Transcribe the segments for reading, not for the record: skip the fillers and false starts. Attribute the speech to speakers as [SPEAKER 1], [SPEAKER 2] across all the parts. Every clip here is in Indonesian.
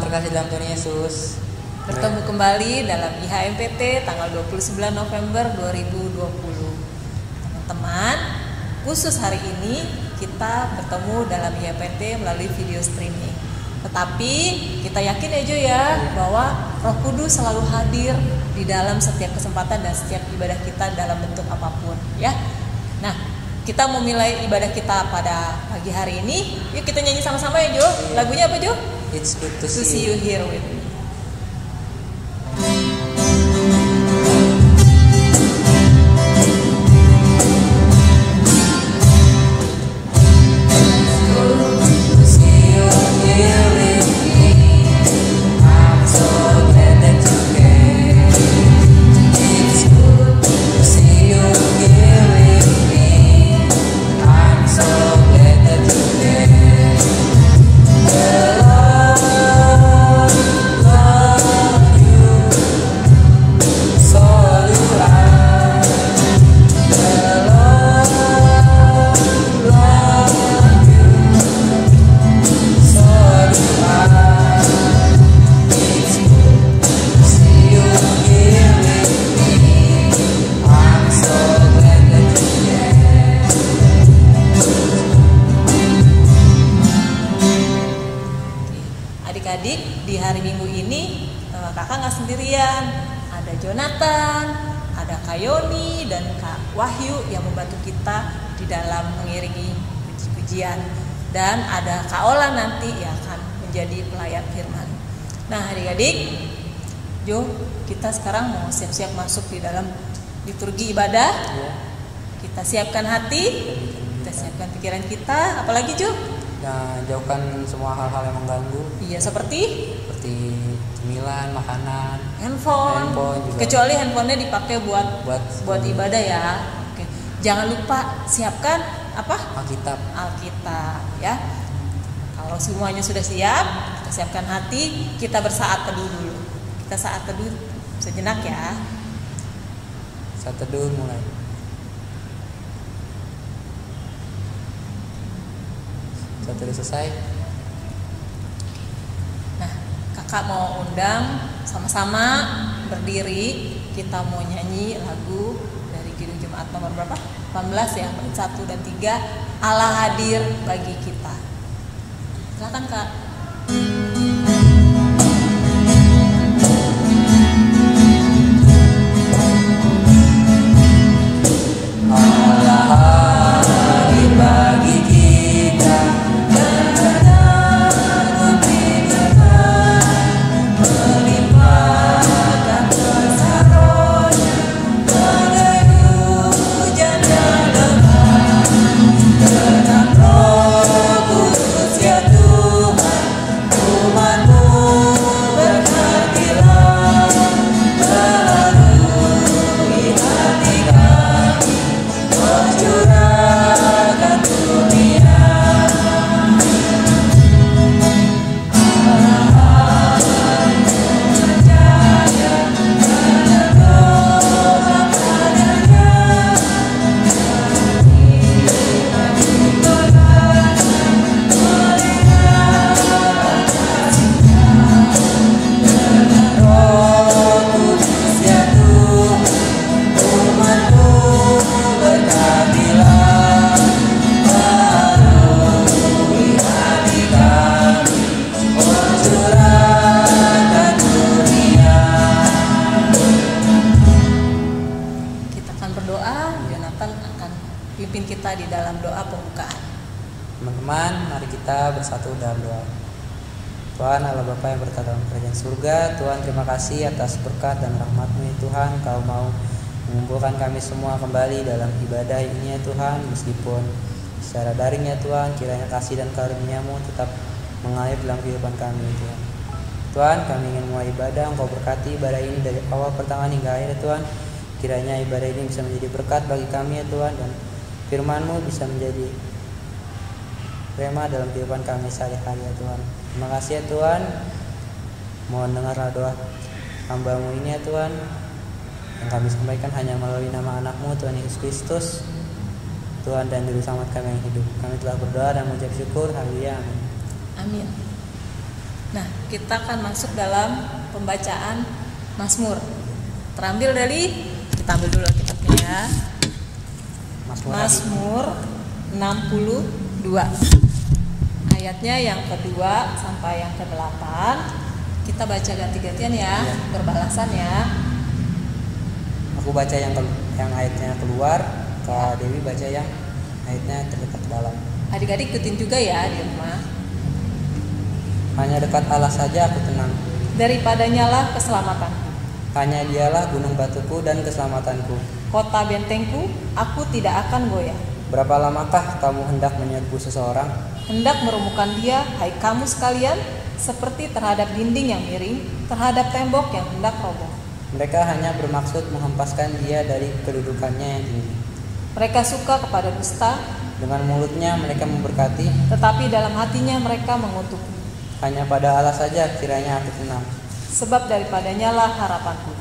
[SPEAKER 1] teman-teman terkasih dalam Tuhan Yesus.
[SPEAKER 2] Bertemu kembali dalam IHMPT tanggal 29 November 2020. Teman-teman, khusus hari ini kita bertemu dalam IHMPT melalui video streaming. Tetapi kita yakin ya Jo ya bahwa Roh Kudus selalu hadir di dalam setiap kesempatan dan setiap ibadah kita dalam bentuk apapun ya. Nah, kita mau mulai ibadah kita pada pagi hari ini. Yuk kita nyanyi sama-sama ya Jo. Lagunya apa Jo?
[SPEAKER 1] It's good to
[SPEAKER 2] See You Here With Me. Adik-adik, di hari Minggu ini kakak nggak sendirian. Ada Jonathan, ada Kak Yoni, dan Kak Wahyu yang membantu kita di dalam mengiringi puji-pujian. Dan ada Kak Ola nanti yang akan menjadi pelayan firman. Nah adik-adik, Jo, kita sekarang mau siap-siap masuk di dalam liturgi ibadah. Kita siapkan hati, kita siapkan pikiran kita, apalagi Jo?
[SPEAKER 1] Nah, jauhkan semua hal-hal yang mengganggu.
[SPEAKER 2] Iya, seperti
[SPEAKER 1] cemilan, makanan,
[SPEAKER 2] handphone juga. Kecuali handphonenya dipakai buat ibadah ya. Oke. Jangan lupa siapkan apa? Alkitab ya. Kalau semuanya sudah siap, kita siapkan hati, kita bersaat teduh dulu. Kita saat teduh sejenak ya.
[SPEAKER 1] Saat teduh mulai. Sudah selesai. Nah, kakak mau undang sama-sama berdiri. Kita mau nyanyi lagu dari Kidung Jemaat nomor berapa? 18 ya, 1 dan 3. Allah hadir bagi kita. Silakan Kak. Pimpin kita di dalam doa pembukaan. Teman-teman, mari kita bersatu dalam doa. Tuhan Allah Bapa yang berkata dalam kerajaan surga, Tuhan terima kasih atas berkat dan rahmat-Mu ya Tuhan. Kau mau mengumpulkan kami semua kembali dalam ibadah ini ya Tuhan, meskipun secara daring ya Tuhan. Kiranya kasih dan karunia-Mu tetap mengalir dalam kehidupan kami ya Tuhan. Tuhan, kami ingin mulai ibadah, Engkau berkati ibadah ini dari awal pertengahan hingga akhir ya Tuhan. Kiranya ibadah ini bisa menjadi berkat bagi kami ya Tuhan, dan firman-Mu bisa menjadi rema dalam kehidupan kami sehari-hari ya Tuhan. Terima kasih ya Tuhan. Mohon dengarlah doa hamba-Mu ini ya Tuhan, yang kami sampaikan hanya melalui nama anak-Mu Tuhan Yesus Kristus, Tuhan dan Juru Selamat kami yang hidup. Kami telah berdoa dan mengucap syukur. Haleluya. Amin.
[SPEAKER 2] Amin. Nah, kita akan masuk dalam pembacaan Mazmur. Terambil dari, kita ambil dulu kitabnya ya. Mazmur 62. Ayatnya yang kedua sampai yang ke-8. Kita baca ganti-gantian ya, berbalasan ya.
[SPEAKER 1] Aku baca yang ayatnya keluar, Kak Dewi baca yang ayatnya terdekat dalam.
[SPEAKER 2] Adik-adik ikutin juga ya di rumah.
[SPEAKER 1] Hanya dekat Allah saja aku tenang.
[SPEAKER 2] Daripadanya lah keselamatanku.
[SPEAKER 1] Hanya dialah gunung batuku dan keselamatanku.
[SPEAKER 2] Kota bentengku, aku tidak akan goyah.
[SPEAKER 1] Berapa lamakah kamu hendak menyerbu seseorang?
[SPEAKER 2] Hendak merumuhkan dia, hai kamu sekalian, seperti terhadap dinding yang miring, terhadap tembok yang hendak roboh.
[SPEAKER 1] Mereka hanya bermaksud menghempaskan dia dari kedudukannya yang tinggi.
[SPEAKER 2] Mereka suka kepada dusta,
[SPEAKER 1] dengan mulutnya mereka memberkati,
[SPEAKER 2] tetapi dalam hatinya mereka mengutuk.
[SPEAKER 1] hanya pada Allah saja kiranya aku tenang.
[SPEAKER 2] Sebab daripadanya lah harapanku.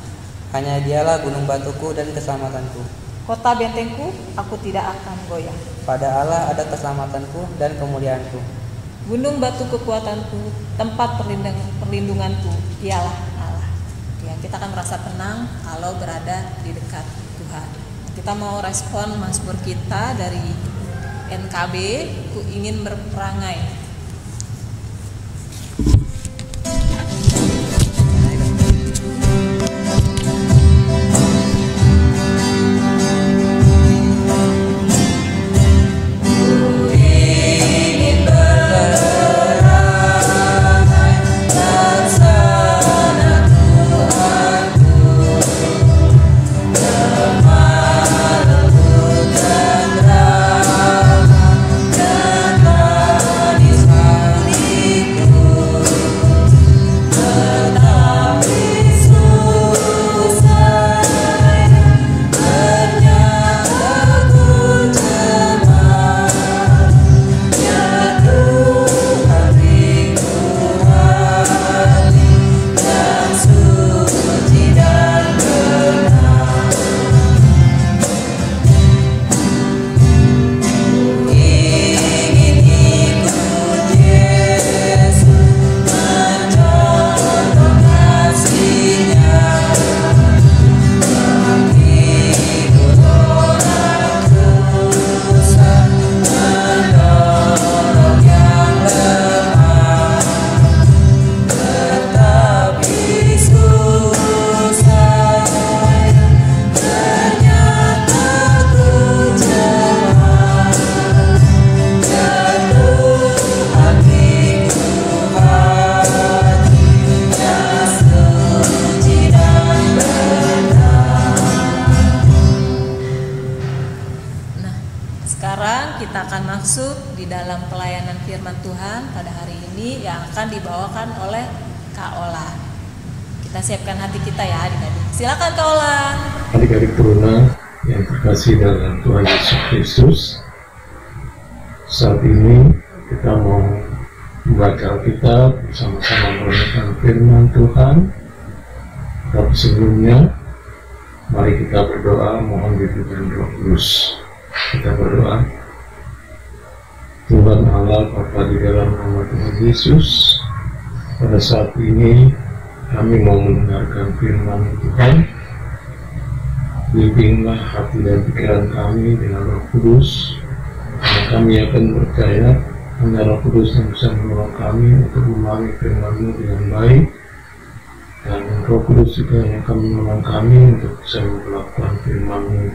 [SPEAKER 1] Hanya dialah gunung batuku dan keselamatanku.
[SPEAKER 2] Kota bentengku, aku tidak akan goyah.
[SPEAKER 1] Pada Allah ada keselamatanku dan kemuliaanku.
[SPEAKER 2] Gunung batu kekuatanku, tempat perlindunganku, ialah Allah. Ya, kita akan merasa tenang kalau berada di dekat Tuhan. Kita mau respon Mazmur kita dari NKB, ku ingin berperangai. Kita akan masuk di dalam pelayanan firman Tuhan pada hari ini yang akan dibawakan oleh Kak Ola. Kita siapkan hati kita ya adik-adik. Silakan Kak Ola.
[SPEAKER 3] Adik-adik teruna yang terkasih dalam Tuhan Yesus Kristus, saat ini kita mau membaca Alkitab bersama-sama merenungkan firman Tuhan. Tapi sebelumnya, mari kita berdoa mohon bimbingan Roh Kudus. Kita berdoa. Tuhan Allah Bapa di dalam nama Tuhan Yesus, pada saat ini kami mau mendengarkan firman Tuhan. Bimbinglah hati dan pikiran kami dengan Roh Kudus, karena kami akan percaya hanya Roh Kudus yang bisa menolong kami untuk memahami firman-Mu dengan baik, dan Roh Kudus juga yang akan menolong kami untuk bisa melakukan firman-Mu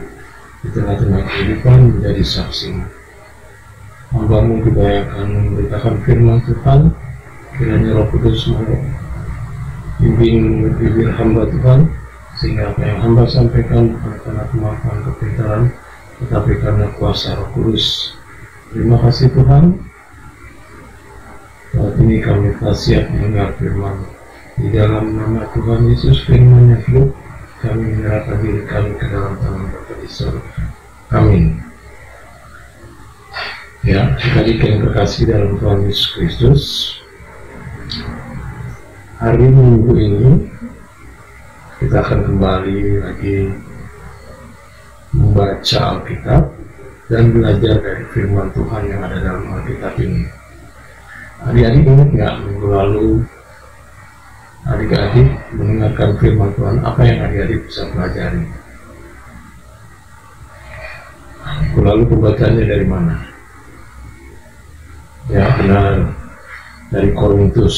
[SPEAKER 3] di tengah-tengah kehidupan menjadi saksi. Hamba-Mu dibayarkan memberitakan firman Tuhan, kiranya Roh Kudus membimbing bibir hamba Tuhan, sehingga apa yang hamba sampaikan bukan karena kemampuan kepintaran, tetapi karena kuasa Roh Kudus. Terima kasih Tuhan. Saat ini kami telah siap mendengar firman. Di dalam nama Tuhan Yesus, firman yang hidup, kami menyerahkan diri kami ke dalam tangan Bapa di surga. Amin. Ya, adik-adik yang terkasih dalam Tuhan Yesus Kristus, hari Minggu ini kita akan kembali lagi membaca Alkitab dan belajar dari firman Tuhan yang ada dalam Alkitab ini. Adik-adik ingat nggak minggu lalu adik-adik mendengarkan firman Tuhan, apa yang adik-adik bisa pelajari? Lalu pembacaannya dari mana? Ya, benar, dari Korintus,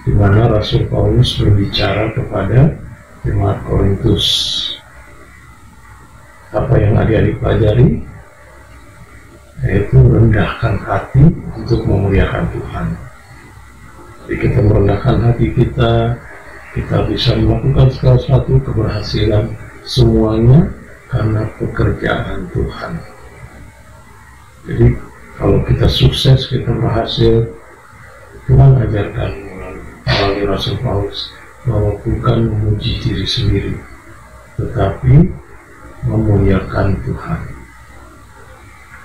[SPEAKER 3] di mana Rasul Paulus berbicara kepada jemaat Korintus. Apa yang adik-adik pelajari? Yaitu rendahkan hati untuk memuliakan Tuhan. Jadi kita merendahkan hati kita bisa melakukan segala sesuatu, keberhasilan semuanya karena pekerjaan Tuhan. Jadi kalau kita sukses, kita berhasil, Tuhan ajarkan melalui Rasul Paulus bahwa bukan memuji diri sendiri, tetapi memuliakan Tuhan.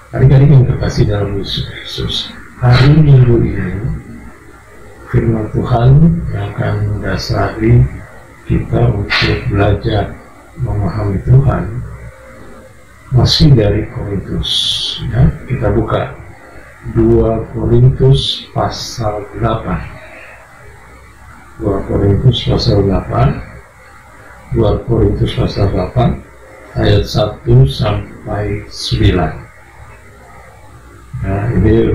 [SPEAKER 3] Adik-adik yang terkasih dalam Yesus Kristus, hari Minggu ini firman Tuhan yang akan mendasari kita untuk belajar memahami Tuhan masih dari Korintus. Ya, kita buka 2 Korintus pasal 8. 2 Korintus pasal 8. 2 Korintus pasal 8 ayat 1 sampai 9. Nah, ini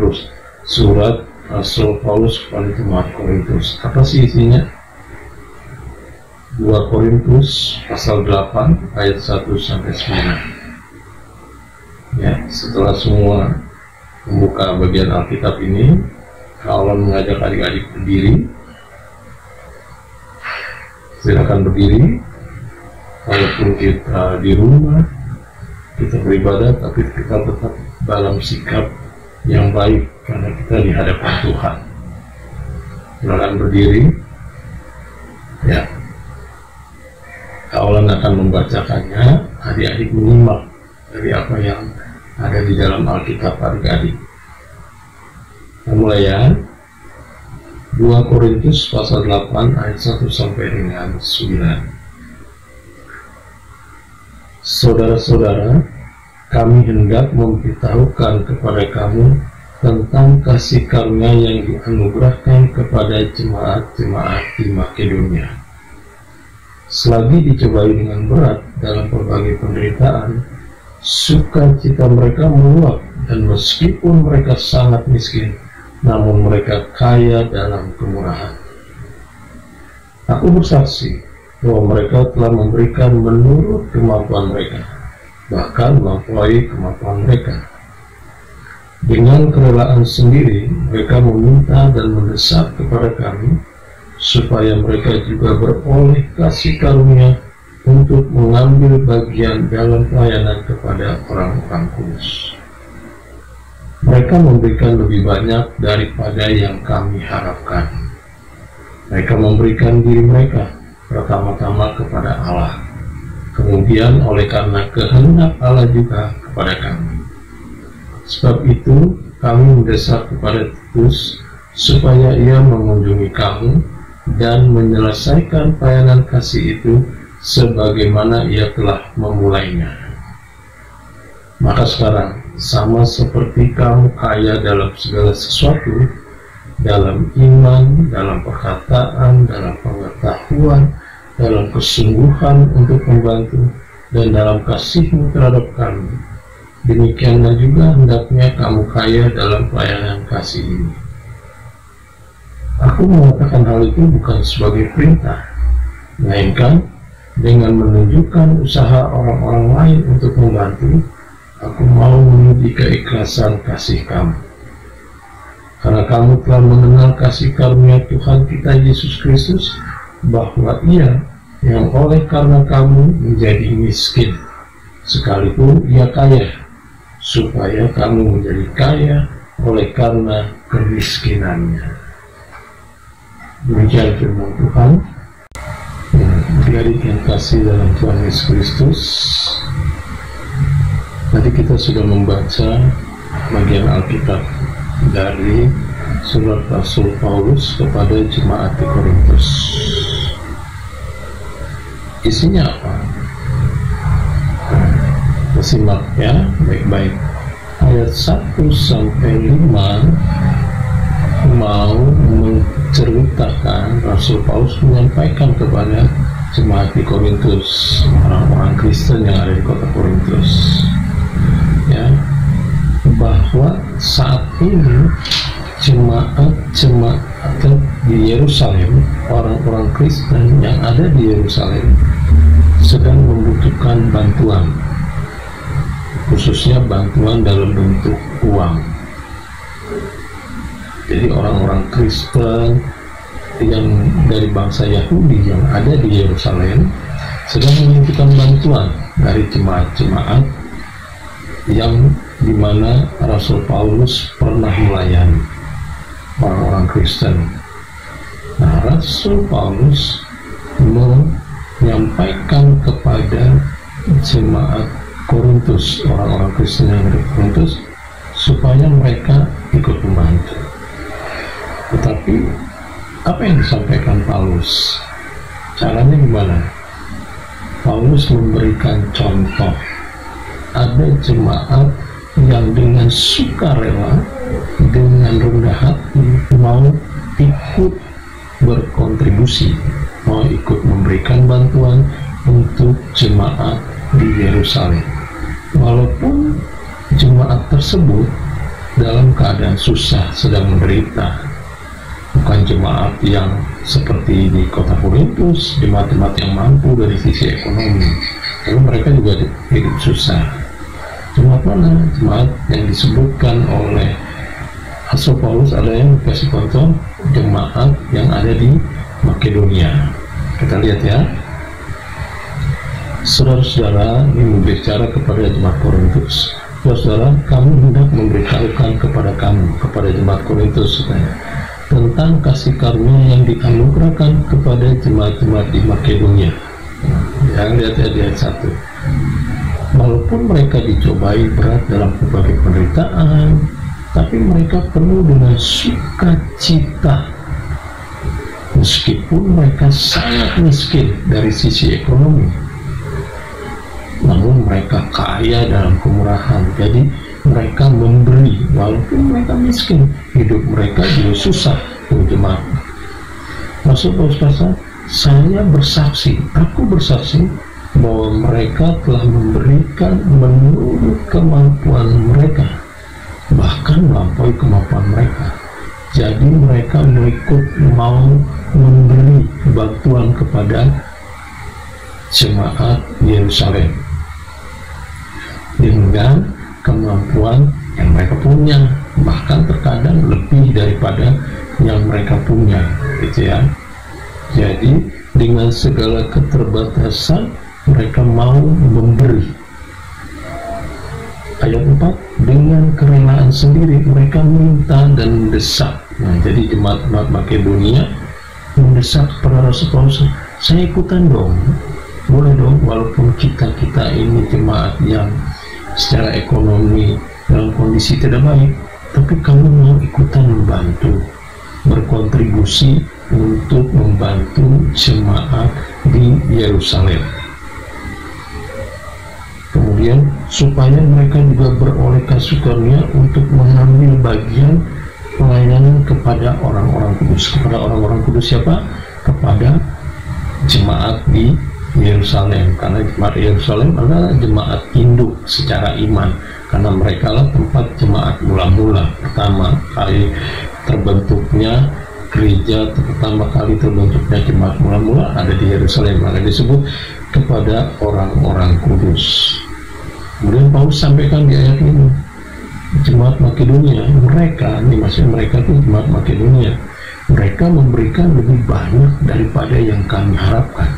[SPEAKER 3] surat Rasul Paulus kepada jemaat Korintus. Apa sih isinya? 2 Korintus pasal 8 ayat 1 sampai 9. Ya, setelah semua membuka bagian Alkitab ini, Allah mengajak adik-adik berdiri. Silakan berdiri. Walaupun kita di rumah, kita beribadah, tapi kita tetap dalam sikap yang baik karena kita di hadapan Tuhan. Silakan berdiri. Ya, Kawalan akan membacakannya. Adik-adik menyimak dari apa yang ada di dalam Alkitab adik-adik. Kita mulai ya. 2 Korintus pasal 8 ayat 1 sampai dengan 9. Saudara-saudara, kami hendak memberitahukan kepada kamu tentang kasih karunia yang dianugerahkan kepada jemaat-jemaat di Makedonia. Selagi dicobai dengan berat dalam berbagai penderitaan, sukacita mereka meluap, dan meskipun mereka sangat miskin, namun mereka kaya dalam kemurahan. Aku bersaksi bahwa mereka telah memberikan menurut kemampuan mereka, bahkan melampaui kemampuan mereka. Dengan kerelaan sendiri, mereka meminta dan mendesak kepada kami, supaya mereka juga beroleh kasih karunia untuk mengambil bagian dalam pelayanan kepada orang-orang kudus. Mereka memberikan lebih banyak daripada yang kami harapkan. Mereka memberikan diri mereka pertama-tama kepada Allah, kemudian oleh karena kehendak Allah juga kepada kami. Sebab itu kami mendesak kepada Titus supaya ia mengunjungi kamu dan menyelesaikan pelayanan kasih itu sebagaimana ia telah memulainya. Maka sekarang, sama seperti kamu kaya dalam segala sesuatu, dalam iman, dalam perkataan, dalam pengetahuan, dalam kesungguhan untuk membantu, dan dalam kasihmu terhadap kami, demikianlah juga hendaknya kamu kaya dalam pelayanan kasih ini. Aku mengatakan hal itu bukan sebagai perintah, melainkan dengan menunjukkan usaha orang-orang lain untuk membantu. Aku mau menguji keikhlasan kasih kamu, karena kamu telah mengenal kasih karunia Tuhan kita Yesus Kristus, bahwa Ia yang oleh karena kamu menjadi miskin, sekalipun Ia kaya, supaya kamu menjadi kaya oleh karena kemiskinannya. Demikian firman Tuhan. Adik-adik yang kasih dalam Tuhan Yesus Kristus, tadi kita sudah membaca bagian Alkitab dari surat Rasul Paulus kepada jemaat di Korintus. Isinya apa? Simak ya baik-baik. Ayat 1 sampai 5 mau menceritakan, Rasul Paulus menyampaikan kepada jemaat di Korintus, orang-orang Kristen yang ada di kota Korintus, ya, bahwa saat ini jemaat di Yerusalem, orang-orang Kristen yang ada di Yerusalem sedang membutuhkan bantuan, khususnya bantuan dalam bentuk uang. Jadi orang-orang Kristen yang dari bangsa Yahudi yang ada di Yerusalem sedang membutuhkan bantuan dari jemaat-jemaat yang dimana Rasul Paulus pernah melayani orang-orang Kristen. Nah, Rasul Paulus menyampaikan kepada jemaat Korintus, orang-orang Kristen yang ada di Korintus, supaya mereka ikut membantu. Tetapi apa yang disampaikan Paulus? Caranya gimana? Paulus memberikan contoh. Ada jemaat yang dengan sukarela, dengan rendah hati mau ikut berkontribusi, mau ikut memberikan bantuan untuk jemaat di Yerusalem. Walaupun jemaat tersebut dalam keadaan susah, sedang menderita, bukan jemaat yang seperti di kota Korintus, jemaat-jemaat yang mampu dari sisi ekonomi, tapi mereka juga hidup susah. Jemaat mana? Jemaat yang disebutkan oleh Rasul Paulus ada yang dikasih contoh, jemaat yang ada di Makedonia. Kita lihat ya, saudara-saudara, ini berbicara kepada jemaat Korintus. Saudara, kami hendak memberitahukan kepada kamu, kepada jemaat Korintus, tentang kasih karunia yang dianugerahkan kepada jemaat-jemaat di Makedonia. Yang lihat ya di ayat 1. Walaupun mereka dicobai berat dalam berbagai penderitaan, tapi mereka penuh dengan sukacita. Meskipun mereka sangat miskin dari sisi ekonomi, namun mereka kaya dalam kemurahan. Jadi mereka memberi, walaupun mereka miskin, hidup mereka juga susah. Jemaat Rasul Paulus berkata, saya bersaksi, aku bersaksi bahwa mereka telah memberikan menurut kemampuan mereka, bahkan melampaui kemampuan mereka. Jadi mereka mau memberi bantuan kepada jemaat Yerusalem dengan kemampuan yang mereka punya, bahkan terkadang lebih daripada yang mereka punya, gitu ya. Jadi dengan segala keterbatasan mereka mau memberi. Ayat 4, dengan kerelaan sendiri mereka minta dan mendesak. Nah, jadi jemaat Makedonia mendesak kepada Rasul Paulus, saya ikutan dong, boleh dong, walaupun kita ini jemaat yang secara ekonomi dalam kondisi tidak baik, tapi kamu mau ikutan membantu, berkontribusi untuk membantu jemaat di Yerusalem. Kemudian supaya mereka juga beroleh kasih karunia untuk mengambil bagian pelayanan kepada orang-orang kudus. Kepada orang-orang kudus siapa? Kepada jemaat di Yerusalem, karena jemaat Yerusalem adalah jemaat induk secara iman, karena mereka lah tempat jemaat mula-mula pertama kali terbentuknya gereja, pertama kali terbentuknya jemaat mula-mula ada di Yerusalem, maka disebut kepada orang-orang kudus. Kemudian Paulus sampaikan di ayat ini, jemaat Makedonia, mereka, ini maksudnya mereka itu jemaat Makedonia, mereka memberikan lebih banyak daripada yang kami harapkan.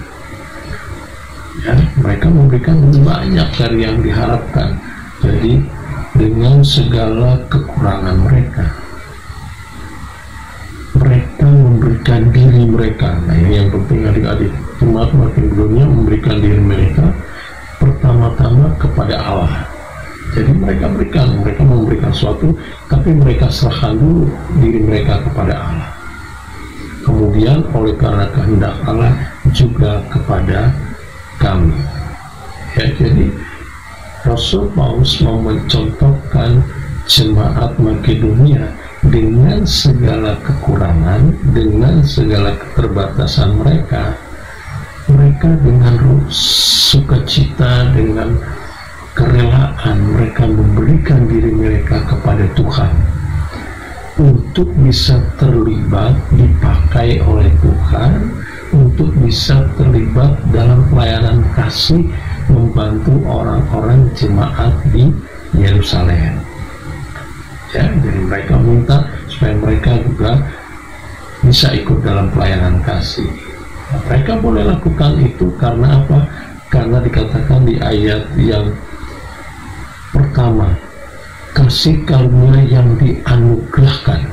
[SPEAKER 3] Ya, mereka memberikan lebih banyak dari yang diharapkan. Jadi dengan segala kekurangan mereka, mereka memberikan diri mereka. Nah, ini yang penting adik-adik, jemaat Makedonia memberikan diri mereka pertama-tama kepada Allah. Jadi mereka memberikan sesuatu, tapi mereka serahkan dulu diri mereka kepada Allah. Kemudian oleh karena kehendak Allah juga kepada kami. Ya, jadi Rasul Paulus mau mencontohkan jemaat Makedonia dengan segala kekurangan, dengan segala keterbatasan mereka, mereka dengan sukacita, dengan kerelaan mereka memberikan diri mereka kepada Tuhan untuk bisa terlibat, dipakai oleh Tuhan untuk bisa terlibat dalam pelayanan kasih, membantu orang-orang jemaat di Yerusalem. Ya, jadi mereka minta supaya mereka juga bisa ikut dalam pelayanan kasih. Nah, mereka boleh lakukan itu karena apa? Karena dikatakan di ayat yang pertama, kasih karunia yang dianugerahkan.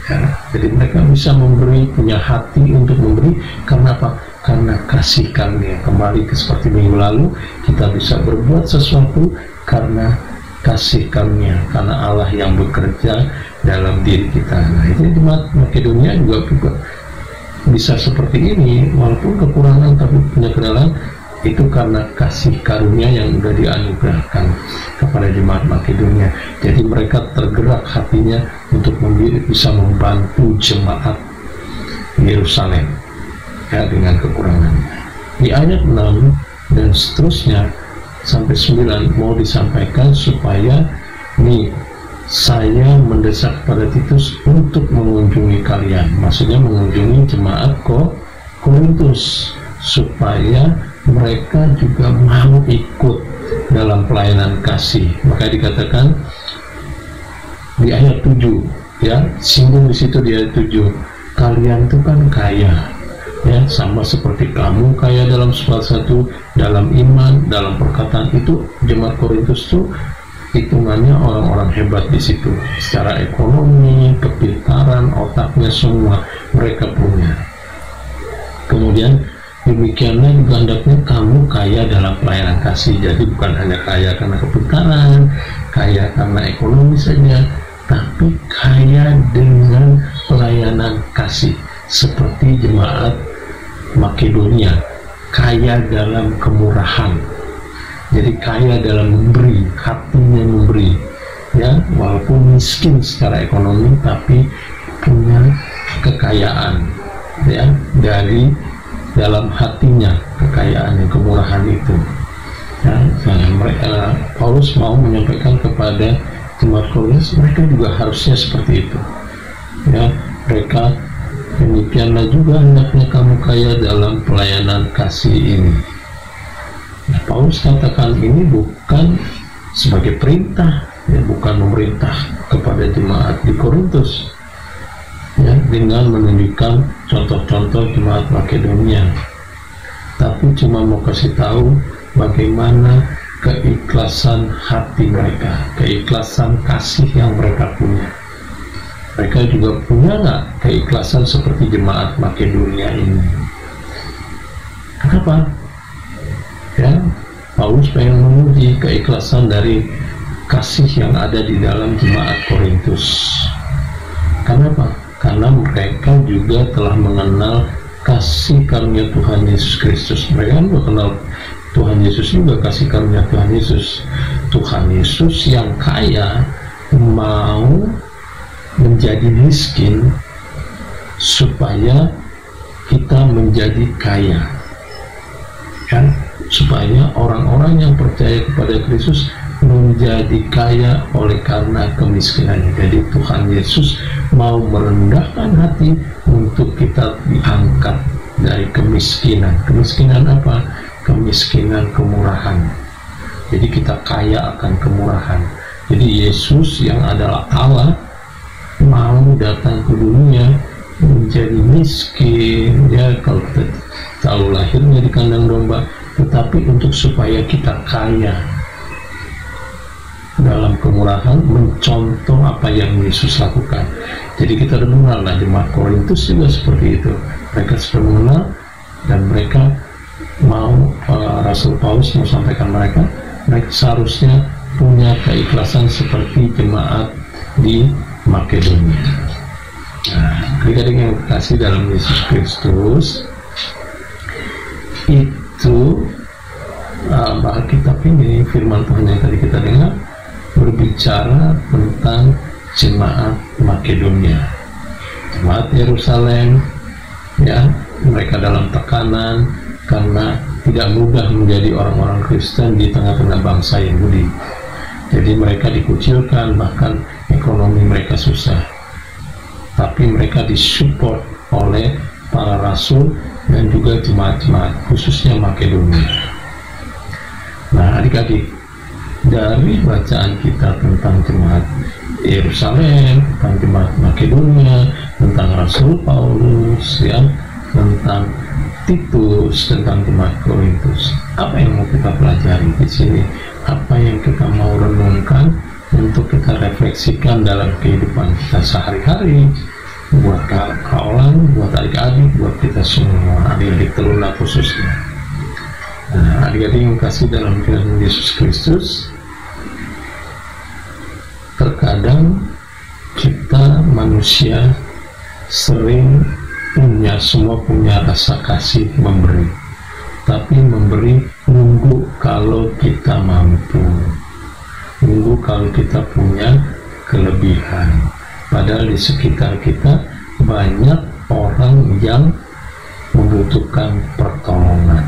[SPEAKER 3] Ya, jadi mereka bisa memberi, punya hati untuk memberi. Karena apa? Karena kasih karunia. Kembali ke seperti minggu lalu, kita bisa berbuat sesuatu karena kasih karunia, karena Allah yang bekerja dalam diri kita. Nah, itu jemaat Makedonia juga bisa seperti ini, walaupun kekurangan tapi punya kenalan, itu karena kasih karunia yang sudah dianugerahkan kepada jemaat Makedonia. Jadi mereka tergerak hatinya untuk bisa membantu jemaat Yerusalem ya, dengan kekurangannya. Di ayat 6 dan seterusnya sampai 9 mau disampaikan supaya nih, saya mendesak pada Titus untuk mengunjungi kalian, maksudnya mengunjungi jemaat Korintus, supaya mereka juga mau ikut dalam pelayanan kasih. Maka dikatakan di ayat 7 ya, singgung di situ di ayat 7, kalian tuh kan kaya ya, sama seperti kamu kaya dalam satu, dalam iman, dalam perkataan. Itu jemaat Korintus tuh hitungannya orang-orang hebat di situ, secara ekonomi, kepintaran, otaknya semua mereka punya. Kemudian demikianlah juga hendaknya kamu kaya dalam pelayanan kasih. Jadi bukan hanya kaya karena kepintaran, kaya karena ekonomi saja, tapi kaya dengan pelayanan kasih, seperti jemaat Makedonia kaya dalam kemurahan. Jadi kaya dalam memberi, hatinya memberi ya, walaupun miskin secara ekonomi tapi punya kekayaan ya, dari dalam hatinya, kekayaan yang kemurahan itu ya. Nah, Paulus mau menyampaikan kepada jemaat Korintus, mereka juga harusnya seperti itu ya. Mereka demikianlah juga hendaknya kamu kaya dalam pelayanan kasih ini. Nah, Paulus katakan ini bukan sebagai perintah ya, bukan memerintah kepada jemaat di Korintus ya, dengan menunjukkan contoh-contoh jemaat Makedonia, tapi cuma mau kasih tahu bagaimana keikhlasan hati mereka, keikhlasan kasih yang mereka punya. Mereka juga punya nggak keikhlasan seperti jemaat Makedonia ini? Kenapa? Ya, Paulus pengen menguji keikhlasan dari kasih yang ada di dalam jemaat Korintus. Kenapa? Karena mereka juga telah mengenal kasih karunia Tuhan Yesus Kristus. Mereka kan mengenal Tuhan Yesus juga, kasih karunia Tuhan Yesus. Tuhan Yesus yang kaya mau menjadi miskin supaya kita menjadi kaya kan, supaya orang-orang yang percaya kepada Kristus menjadi kaya oleh karena kemiskinannya. Jadi Tuhan Yesus mau merendahkan hati untuk kita diangkat dari kemiskinan. Kemiskinan apa? Kemiskinan kemurahan. Jadi kita kaya akan kemurahan. Jadi Yesus yang adalah Allah mau datang ke dunia menjadi miskin ya, kalau kita tahu lahirnya di kandang domba, tetapi untuk supaya kita kaya dalam kemurahan, mencontoh apa yang Yesus lakukan. Jadi kita mengenal, nah jemaat Korintus juga seperti itu. Mereka sudah mengenal dan mereka mau, Rasul Paulus mau sampaikan mereka seharusnya punya keikhlasan seperti jemaat di Makedonia. Nah, adik-adik yang terkasih dalam Yesus Kristus, itu Alkitab ini, firman Tuhan yang tadi kita dengar berbicara tentang jemaat Makedonia, jemaat Yerusalem, ya, mereka dalam tekanan karena tidak mudah menjadi orang-orang Kristen di tengah-tengah bangsa Yahudi. Jadi mereka dikucilkan, bahkan ekonomi mereka susah. Tapi mereka disupport oleh para rasul dan juga jemaat-jemaat, khususnya Makedonia. Nah, adik-adik, dari bacaan kita tentang jemaat Yerusalem, tentang jemaat Makedonia, tentang Rasul Paulus, ya, tentang Titus, tentang jemaat Korintus, apa yang mau kita pelajari di sini? Apa yang kita mau renungkan untuk kita refleksikan dalam kehidupan kita sehari-hari, buat kaulan, buat adik-adik, buat kita semua, adik-adik teruna khususnya. Nah, adik-adik yang kasih dalam Tuhan Yesus Kristus, terkadang kita manusia sering punya rasa kasih memberi, tapi memberi nunggu kalau kita mampu, nunggu kalau kita punya kelebihan. Padahal di sekitar kita banyak orang yang membutuhkan pertolongan,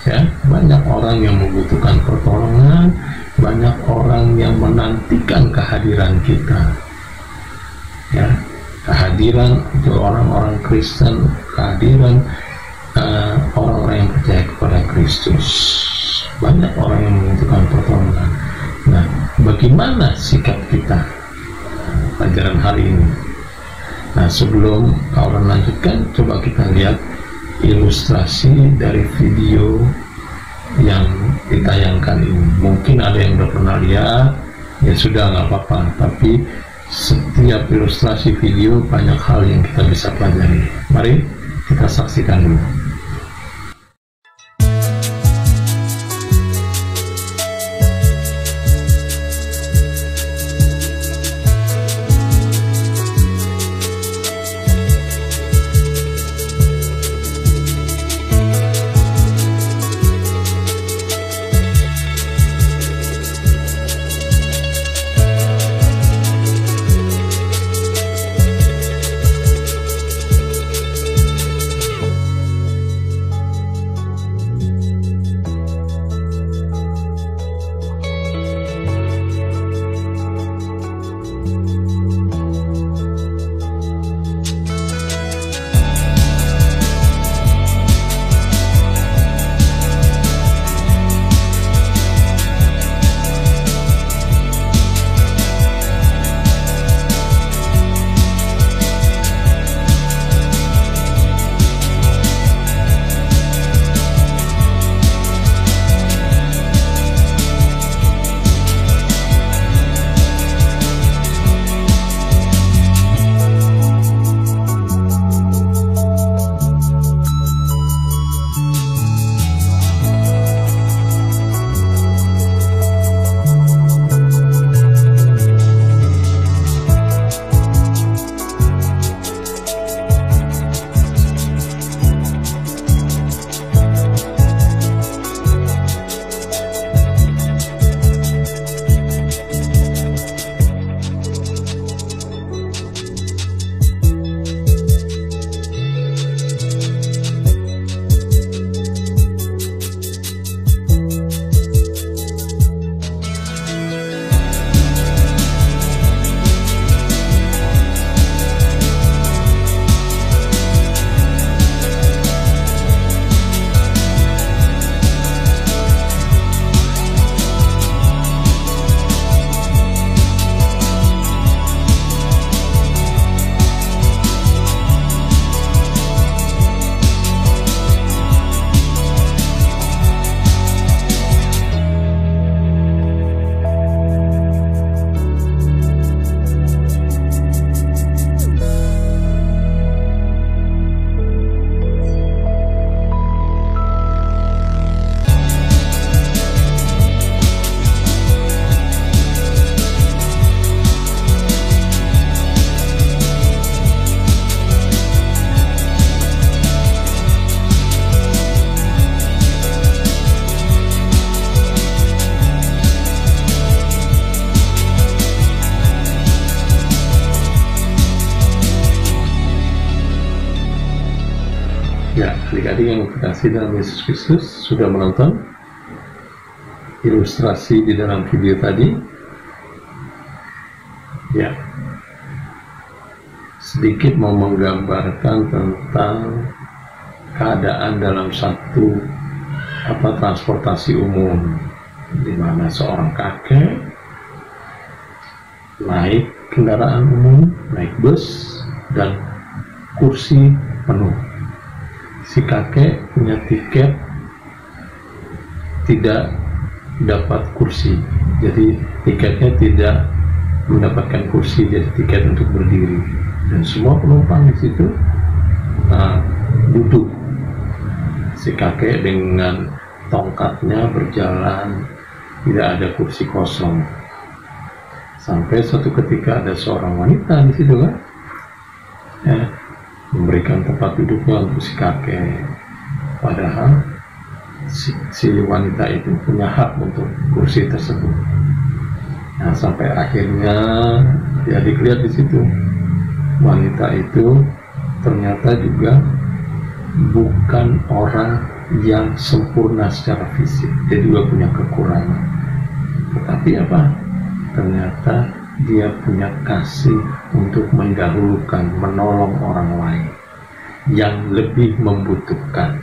[SPEAKER 3] ya, banyak orang yang membutuhkan pertolongan, banyak orang yang menantikan kehadiran kita, ya, kehadiran orang-orang Kristen, kehadiran orang-orang yang percaya kepada Kristus. Banyak orang yang membutuhkan pertolongan. Nah, bagaimana sikap kita pelajaran hari ini? Nah, sebelum kawan lanjutkan, coba kita lihat ilustrasi dari video yang ditayangkan ini. Mungkin ada yang udah pernah lihat, ya sudah, nggak apa-apa, tapi setiap ilustrasi video banyak hal yang kita bisa pelajari. Mari kita saksikan dulu. Ya, adik-adik yang terkasih dalam Yesus Kristus sudah menonton ilustrasi di dalam video tadi. Ya, sedikit mau menggambarkan tentang keadaan dalam satu transportasi umum, di mana seorang kakek naik kendaraan umum, naik bus, dan kursi penuh. Si kakek punya tiket, tidak dapat kursi, jadi tiketnya tidak mendapatkan kursi, jadi tiket untuk berdiri. Dan semua penumpang di situ duduk. Si kakek dengan tongkatnya berjalan, tidak ada kursi kosong. Sampai suatu ketika ada seorang wanita di situ kan, memberikan tempat duduknya untuk si kakek. Padahal si wanita itu punya hak untuk kursi tersebut. Nah, sampai akhirnya ya dilihat di situ, wanita itu ternyata juga bukan orang yang sempurna secara fisik, dia juga punya kekurangan. Tetapi apa? Ternyata dia punya kasih untuk mendahulukan, menolong orang lain yang lebih membutuhkan,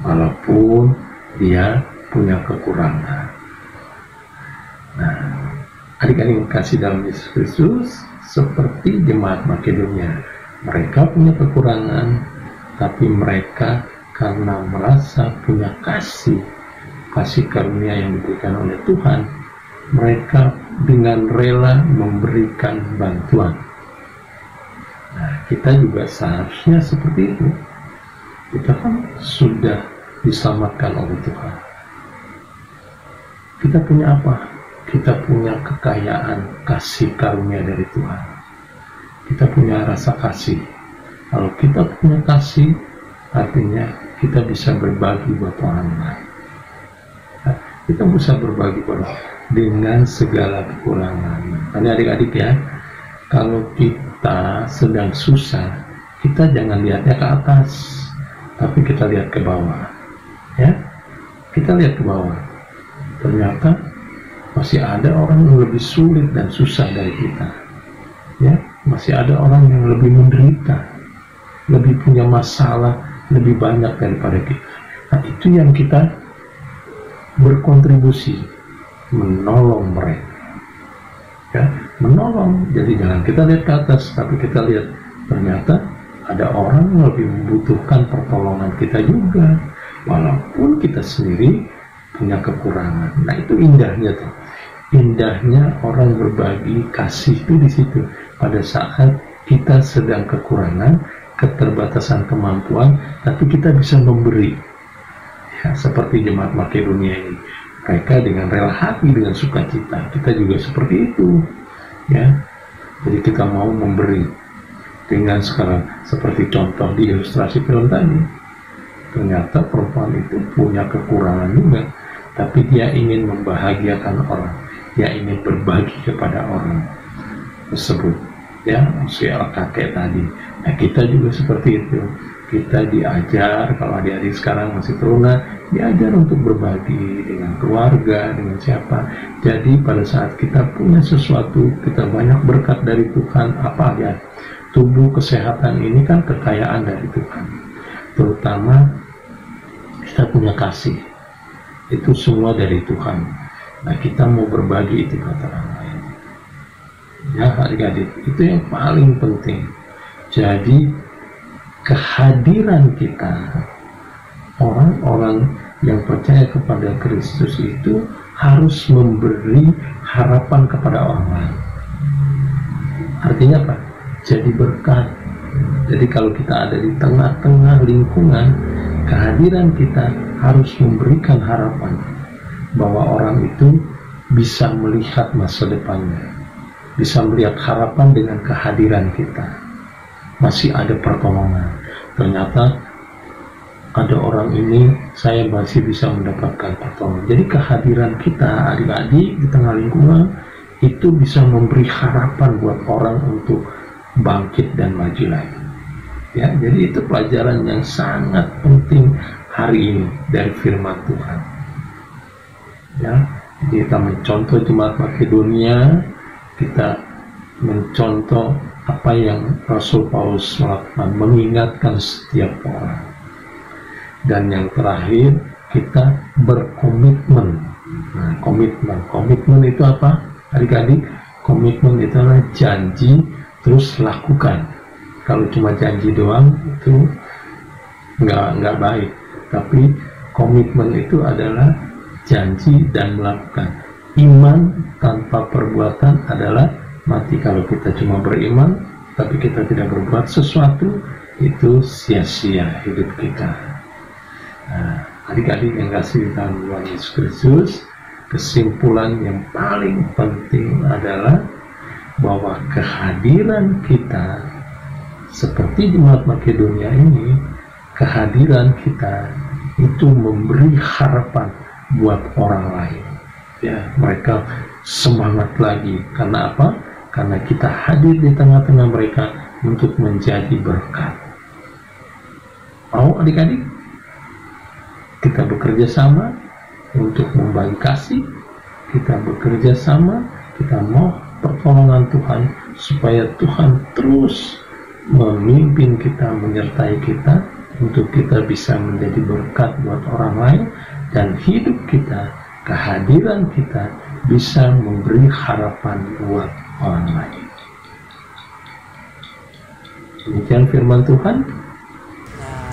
[SPEAKER 3] walaupun dia punya kekurangan. Nah, adik-adik yang kasih dalam Yesus Kristus, seperti jemaat Makedonia, mereka punya kekurangan, tapi mereka karena merasa punya kasih karunia yang diberikan oleh Tuhan, mereka dengan rela memberikan bantuan. Nah, kita juga seharusnya seperti itu. Kita kan sudah diselamatkan oleh Tuhan. Kita punya apa? Kita punya kekayaan kasih karunia dari Tuhan. Kita punya rasa kasih. Kalau kita punya kasih, artinya kita bisa berbagi buat orang lain. Nah, kita bisa berbagi dengan segala kekurangan. Ini adik-adik ya, kalau kita sedang susah, kita jangan lihatnya ke atas, tapi kita lihat ke bawah. Ya, kita lihat ke bawah. Ternyata masih ada orang yang lebih sulit dan susah dari kita. Ya, masih ada orang yang lebih menderita, lebih punya masalah lebih banyak daripada kita. Nah, itu yang kita berkontribusi menolong mereka. Ya, menolong. Jadi jangan kita lihat ke atas, tapi kita lihat ternyata ada orang yang lebih membutuhkan pertolongan kita juga, walaupun kita sendiri punya kekurangan. Nah, itu indahnya tuh. Indahnya orang berbagi kasih itu di situ. Pada saat kita sedang kekurangan, keterbatasan kemampuan, tapi kita bisa memberi. Ya, seperti jemaat Makedonia ini, mereka dengan rela hati, dengan sukacita. Kita juga seperti itu, ya. Jadi kita mau memberi dengan sekarang, seperti contoh di ilustrasi film tadi. Ternyata perempuan itu punya kekurangan juga, tapi dia ingin membahagiakan orang, dia ingin berbagi kepada orang tersebut. Ya, soal kakek tadi. Nah, kita juga seperti itu. Kita diajar, kalau adik-adik sekarang masih teruna, diajar untuk berbagi dengan keluarga, dengan siapa. Jadi pada saat kita punya sesuatu, kita banyak berkat dari Tuhan. Apa ya? Tubuh kesehatan ini kan kekayaan dari Tuhan. Terutama kita punya kasih. Itu semua dari Tuhan. Nah, kita mau berbagi itu kata orang lain. Ya, adik-adik, itu yang paling penting. Jadi kehadiran kita, orang-orang yang percaya kepada Kristus itu harus memberi harapan kepada orang lain. Artinya apa? Jadi berkat. Jadi kalau kita ada di tengah-tengah lingkungan, kehadiran kita harus memberikan harapan bahwa orang itu bisa melihat masa depannya, bisa melihat harapan dengan kehadiran kita. Masih ada pertolongan. Ternyata ada orang ini, saya masih bisa mendapatkan pertolongan. Jadi kehadiran kita, adik-adik di tengah lingkungan, itu bisa memberi harapan buat orang untuk bangkit dan maju lagi. Ya, jadi itu pelajaran yang sangat penting hari ini dari firman Tuhan. Ya, kita mencontoh jemaat Makedonia, kita mencontoh apa yang Rasul Paulus melakukan, mengingatkan setiap orang. Dan yang terakhir, kita berkomitmen. Nah, komitmen itu apa? Adik-adik, komitmen itu adalah janji terus lakukan. Kalau cuma janji doang itu nggak baik. Tapi komitmen itu adalah janji dan melakukan. Iman tanpa perbuatan adalah mati. Kalau kita cuma beriman tapi kita tidak berbuat sesuatu, itu sia-sia hidup kita. Nah, adik-adik yang kasih dalam Tuhan Yesus Kristus, kesimpulan yang paling penting adalah bahwa kehadiran kita seperti jemaat Makedonia ini, kehadiran kita itu memberi harapan buat orang lain. Ya, mereka semangat lagi. Karena apa? Karena kita hadir di tengah-tengah mereka untuk menjadi berkat. Mau adik-adik? Kita bekerja sama untuk membagi kasih. Kita bekerja sama, kita mau pertolongan Tuhan supaya Tuhan terus memimpin kita, menyertai kita untuk kita bisa menjadi berkat buat orang lain, dan hidup kita, kehadiran kita bisa memberi harapan buat orang lain. Demikian firman Tuhan.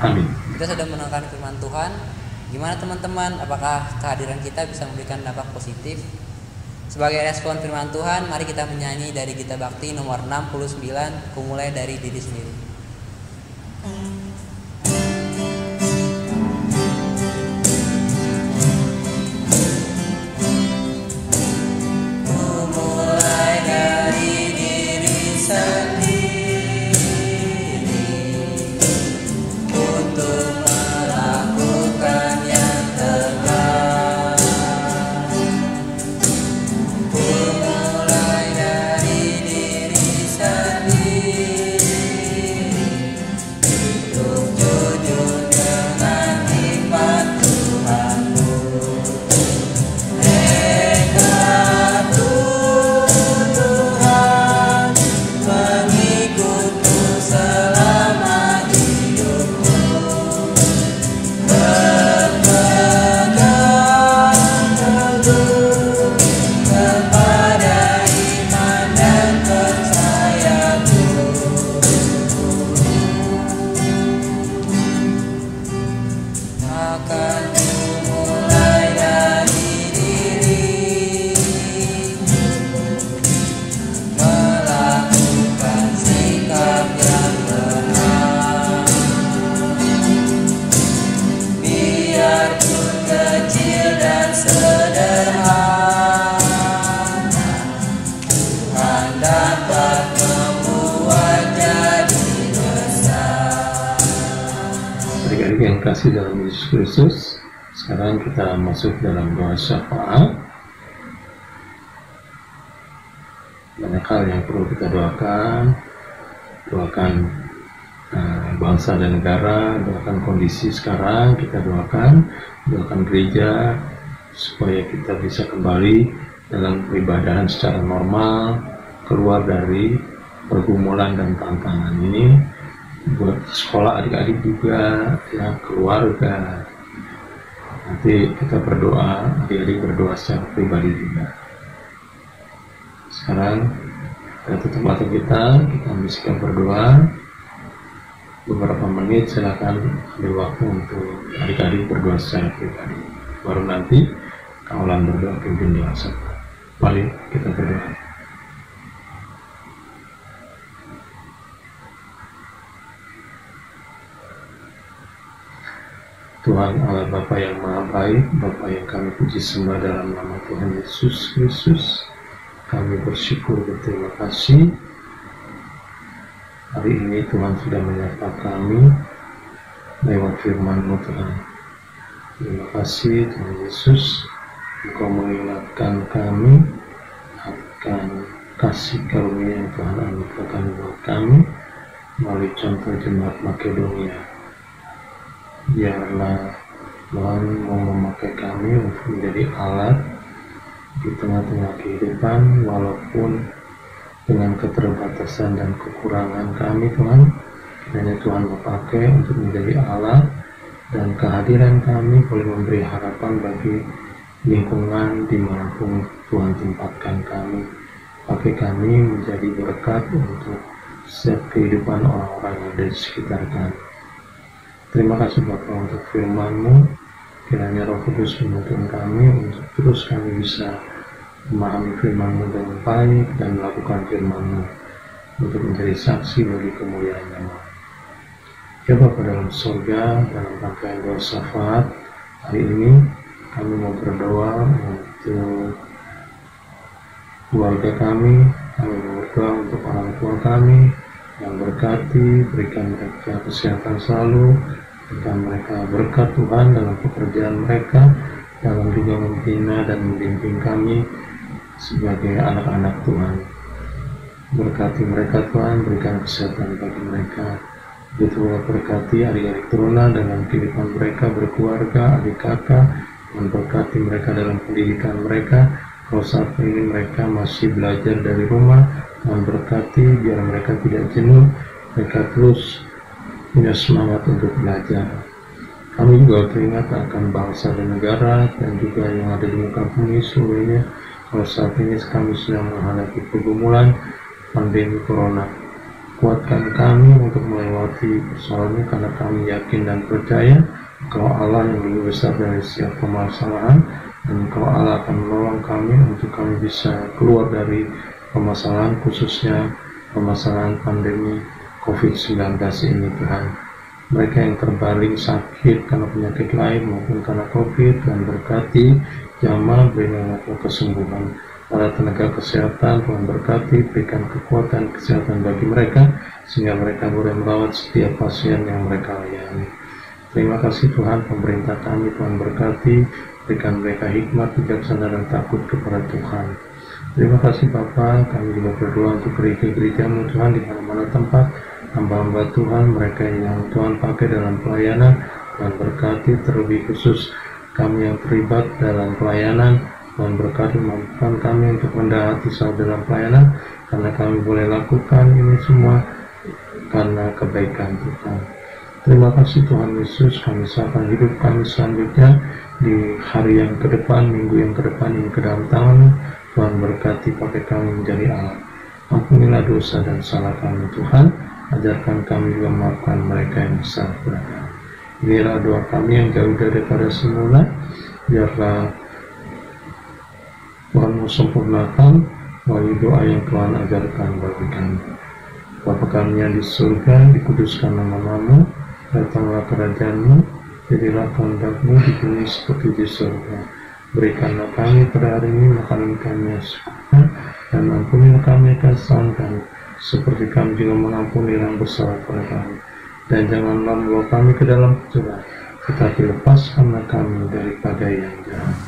[SPEAKER 3] Amin.
[SPEAKER 1] Kita sudah mendengarkan firman Tuhan. Gimana teman-teman? Apakah kehadiran kita bisa memberikan dampak positif? Sebagai respon firman Tuhan, mari kita menyanyi dari Gita Bakti nomor 69, Ku Mulai Dari Diri Sendiri.
[SPEAKER 3] Yang kasih dalam Yesus Kristus, sekarang kita masuk dalam doa syafaat. Banyak hal yang perlu kita doakan bangsa dan negara, doakan kondisi sekarang, kita doakan gereja supaya kita bisa kembali dalam peribadahan secara normal, keluar dari pergumulan dan tantangan ini. Buat sekolah adik-adik juga, ya, keluarga. Nanti kita berdoa, adik-adik berdoa secara pribadi juga. Sekarang kita tutup mata kita bisa berdoa. Beberapa menit silakan ambil waktu untuk adik-adik berdoa secara pribadi. Baru nanti kawalan berdoa pimpin doa serta. Mari kita berdoa. Tuhan Allah Bapa yang Maha Baik, Bapa yang kami puji sembah dalam nama Tuhan Yesus Kristus, kami bersyukur berterima kasih. Hari ini Tuhan sudah menyapa kami lewat firman-Mu Tuhan. Terima kasih Tuhan Yesus, Engkau mengingatkan kami akan kasih karunia yang Tuhan anugerahkan buat kami, melalui contoh jemaat Makedonia. Biarlah Tuhan mau memakai kami untuk menjadi alat di tengah-tengah kehidupan, walaupun dengan keterbatasan dan kekurangan kami Tuhan, kiranya Tuhan memakai untuk menjadi alat, dan kehadiran kami boleh memberi harapan bagi lingkungan dimanapun Tuhan tempatkan kami. Pakai kami menjadi berkat untuk setiap kehidupan orang-orang yang ada di sekitar kami. Terima kasih Bapa untuk firman-Mu. Kiranya Roh Kudus menuntun kami untuk terus kami bisa memahami firman-Mu dengan baik dan melakukan firman-Mu untuk menjadi saksi bagi kemuliaan Nama. Ya Bapa dalam surga, dalam rangkaian doa syafaat hari ini kami mau berdoa untuk keluarga kami mau berdoa untuk orang tua kami yang berkati, berikan mereka kesehatan selalu, berikan mereka berkat Tuhan dalam pekerjaan mereka, dalam juga membina dan membimbing kami sebagai anak-anak Tuhan. Berkati mereka Tuhan, berikan kesehatan bagi mereka. Begitu berkati adik-adik turunan dalam kehidupan mereka berkeluarga, adik kakak, dan berkati mereka dalam pendidikan mereka. Kalau saat ini mereka masih belajar dari rumah, Tuhan berkati biar mereka tidak jenuh, mereka terus punya semangat untuk belajar. Kami juga teringat akan bangsa dan negara dan juga yang ada di muka bumi seluruhnya. Kalau saat ini kami sedang menghadapi pergumulan pandemi corona, kuatkan kami untuk melewati persoalannya, karena kami yakin dan percaya kalau Allah yang lebih besar dari setiap permasalahan, dan kalau Allah akan menolong kami untuk kami bisa keluar dari permasalahan, khususnya permasalahan pandemi COVID-19 ini Tuhan. Mereka yang terbaring sakit karena penyakit lain maupun karena COVID, dan berkati jamaah, berikan kesembuhan. Para tenaga kesehatan Tuhan berkati, berikan kekuatan kesehatan bagi mereka sehingga mereka boleh merawat setiap pasien yang mereka layani. Terima kasih Tuhan, pemerintah kami Tuhan berkati, berikan mereka hikmat, bijaksana, dan takut kepada Tuhan. Terima kasih Bapa, kami juga berdoa untuk gereja-gereja-Mu Tuhan di mana-mana tempat, hamba-hamba Tuhan, mereka yang Tuhan pakai dalam pelayanan, Tuhan berkati, terlebih khusus kami yang terlibat dalam pelayanan, Tuhan berkati, mampukan kami untuk mendahati saat dalam pelayanan, karena kami boleh lakukan ini semua karena kebaikan Tuhan. Terima kasih Tuhan Yesus, kami serahkan hidup kami selanjutnya di hari yang ke depan, minggu yang ke depan ini ke dalam tangan. Tuhan berkati, pakai kami menjadi alat. Ampunilah dosa dan salah kami Tuhan, ajarkan kami juga memaafkan mereka yang salah berada. Inilah doa kami yang jauh daripada semula, biarlah Tuhan sempurnakan melalui doa yang Tuhan ajarkan bagi kami. Bapa kami yang di surga, dikuduskan nama-Mu, datanglah kerajaan-Mu, jadilah kehendak-Mu di bumi seperti di surga. Berikanlah kami pada hari ini makanan kami yang secukupnya, dan ampunilah kami kesalahan kami, seperti kami juga mengampuni yang bersalah kepada kami. Dan janganlah membawa kami ke dalam pencobaan, tetapi lepaskanlah kami daripada yang jahat.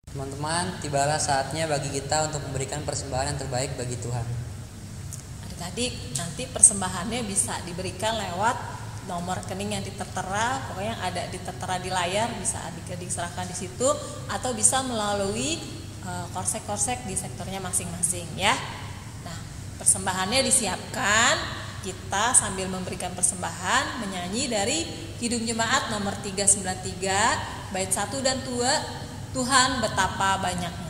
[SPEAKER 1] Teman-teman, tibalah saatnya bagi kita untuk memberikan persembahan yang terbaik bagi Tuhan.
[SPEAKER 2] Adik-adik, nanti persembahannya bisa diberikan lewat nomor rekening yang ditertera, pokoknya yang ada ditertera di layar, bisa adik-adik serahkan di situ, atau bisa melalui korsek-korsek di sektornya masing-masing ya. Nah, persembahannya disiapkan, kita sambil memberikan persembahan menyanyi dari Kidung Jemaat nomor 393 bait 1 dan 2, Tuhan betapa banyaknya.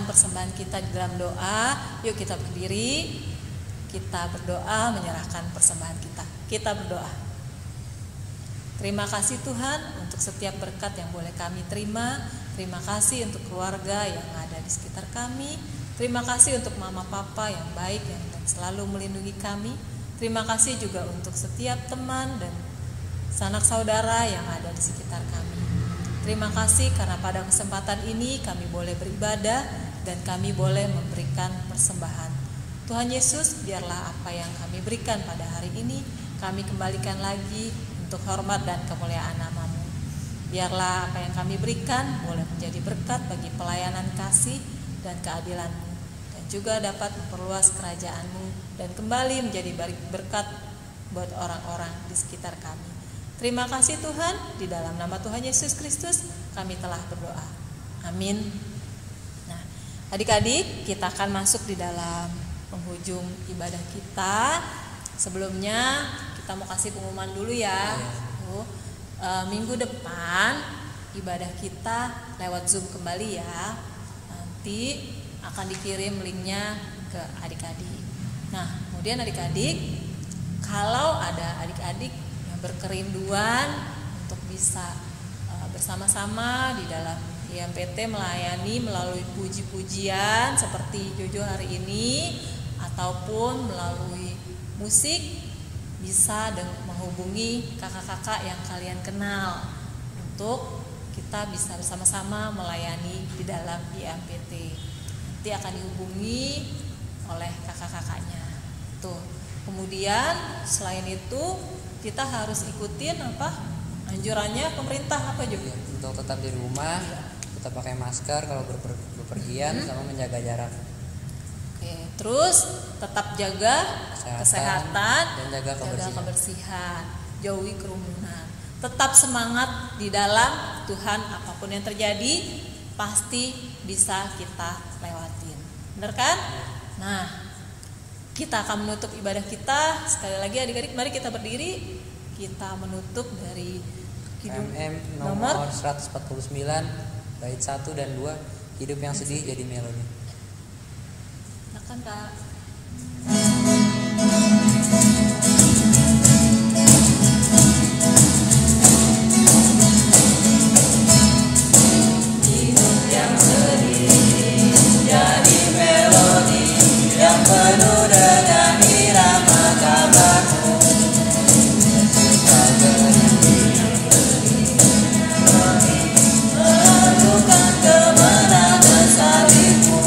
[SPEAKER 2] menyerahkan persembahan kita di dalam doa. Yuk kita berdiri, kita berdoa menyerahkan persembahan kita. Kita berdoa. Terima kasih Tuhan untuk setiap berkat yang boleh kami terima. Terima kasih untuk keluarga yang ada di sekitar kami. Terima kasih untuk mama papa yang baik yang selalu melindungi kami. Terima kasih juga untuk setiap teman dan sanak saudara yang ada di sekitar kami. Terima kasih karena pada kesempatan ini kami boleh beribadah dan kami boleh memberikan persembahan. Tuhan Yesus, biarlah apa yang kami berikan pada hari ini kami kembalikan lagi untuk hormat dan kemuliaan nama-Mu. Biarlah apa yang kami berikan boleh menjadi berkat bagi pelayanan kasih dan keadilan-Mu, dan juga dapat memperluas kerajaan-Mu dan kembali menjadi berkat buat orang-orang di sekitar kami. Terima kasih Tuhan, di dalam nama Tuhan Yesus Kristus kami telah berdoa. Amin. Nah, adik-adik, kita akan masuk di dalam penghujung ibadah kita. Sebelumnya kita mau kasih pengumuman dulu ya. Minggu depan ibadah kita lewat Zoom kembali ya. Nanti akan dikirim linknya ke adik-adik. Nah, kemudian adik-adik, kalau ada adik-adik yang berkerinduan untuk bisa bersama-sama di dalam IMPT melayani melalui puji-pujian seperti Jojo hari ini, ataupun melalui musik, bisa menghubungi kakak-kakak yang kalian kenal untuk kita bisa bersama-sama melayani di dalam IMPT. Nanti akan dihubungi oleh kakak-kakaknya. Tuh. Kemudian selain itu kita harus ikutin apa? Anjurannya pemerintah apa juga?
[SPEAKER 1] Untuk tetap di rumah, tetap pakai masker kalau bepergian, sama menjaga jarak.
[SPEAKER 2] Oke, terus tetap jaga kesehatan
[SPEAKER 1] dan jaga
[SPEAKER 2] kebersihan, jauhi kerumunan. Tetap semangat di dalam Tuhan, apapun yang terjadi pasti bisa kita lewatin. Benar kan? Nah, kita akan menutup ibadah kita. Sekali lagi adik-adik, mari kita berdiri. Kita menutup dari
[SPEAKER 1] KMM nomor 149 bait 1 dan 2, hidup yang sedih jadi melodi.
[SPEAKER 2] Silakan Kak. Hidup yang sedih jadi melodi yang penuh dengan irama kabarmu. Melakukan kemenangan salibmu.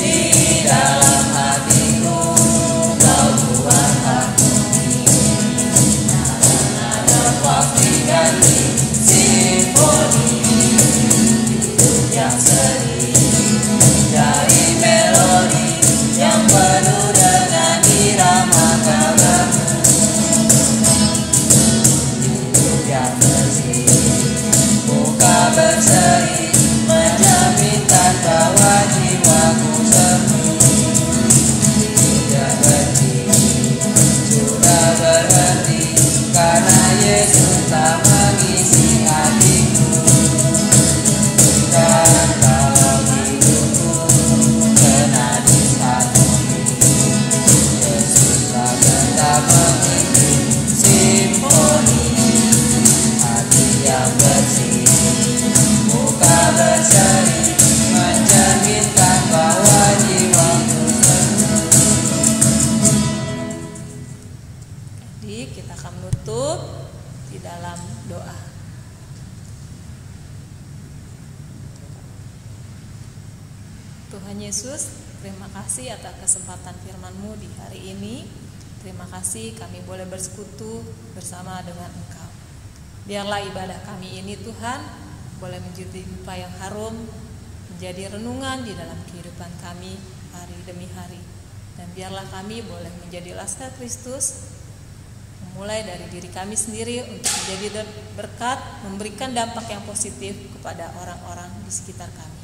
[SPEAKER 2] Di dalam hatiku kau buat aku nada pasti ganti simfoni. Hidup yang sedih jadi melodi yang penuh dengan irama kabarmu. Hidup yang bersih, muka berseri, menjaminkan bahwa jiwaku semu. Tidak berhenti, sudah berhenti, karena Yesus telah mengisi hatiku. Dan kalau hidupku kena disharmoni, Yesus telah tetap mengisi simfoni. Hati yang bersih, muka berseri, mencerminkan bahwa jiwaku senang. Jadi kita akan menutup di dalam doa. Tuhan Yesus, terima kasih atas kesempatan firman-Mu di hari ini. Terima kasih kami boleh bersekutu bersama dengan Engkau. Biarlah ibadah kami ini Tuhan boleh menjadi dupa yang harum, menjadi renungan di dalam kehidupan kami hari demi hari. Dan biarlah kami boleh menjadi laskar Kristus, memulai dari diri kami sendiri untuk menjadi berkat, memberikan dampak yang positif kepada orang-orang di sekitar kami.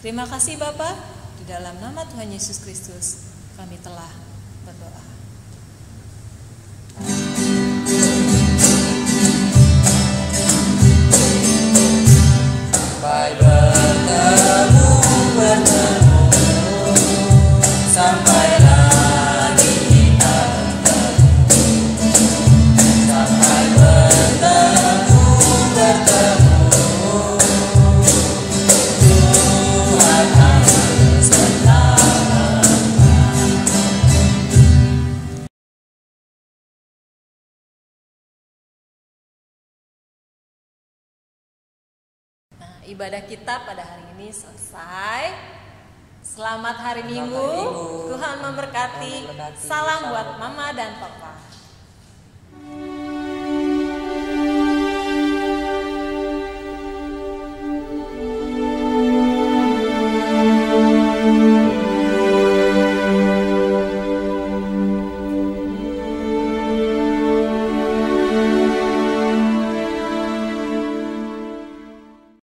[SPEAKER 2] Terima kasih Bapa, di dalam nama Tuhan Yesus Kristus kami telah berdoa. Sampai bertemu Ibadah kita pada hari ini selesai. Selamat hari Minggu. Tuhan memberkati. Salam buat Mama dan Papa.